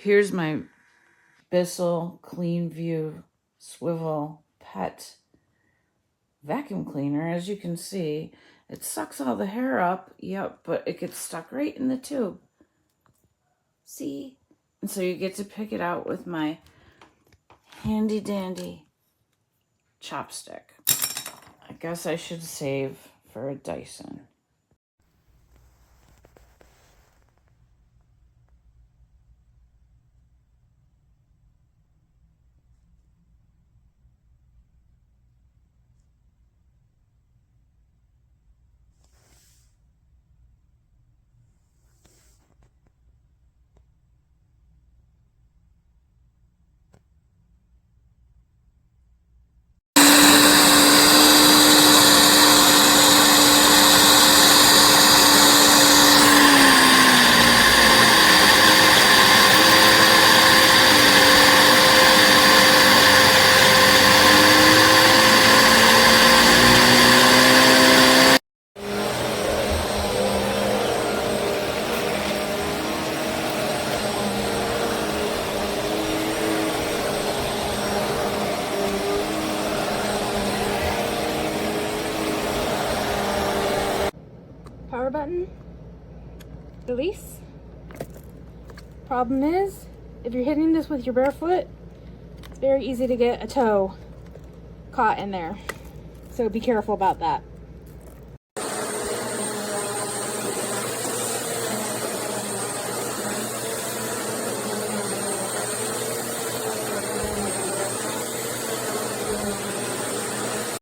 Here's my Bissell CleanView Swivel pet vacuum cleaner. As you can see, it sucks all the hair up, yep, but it gets stuck right in the tube. See? And so you get to pick it out with my handy dandy chopstick. I guess I should save for a Dyson. Power button, release. Problem is, if you're hitting this with your bare foot, it's very easy to get a toe caught in there. So be careful about that.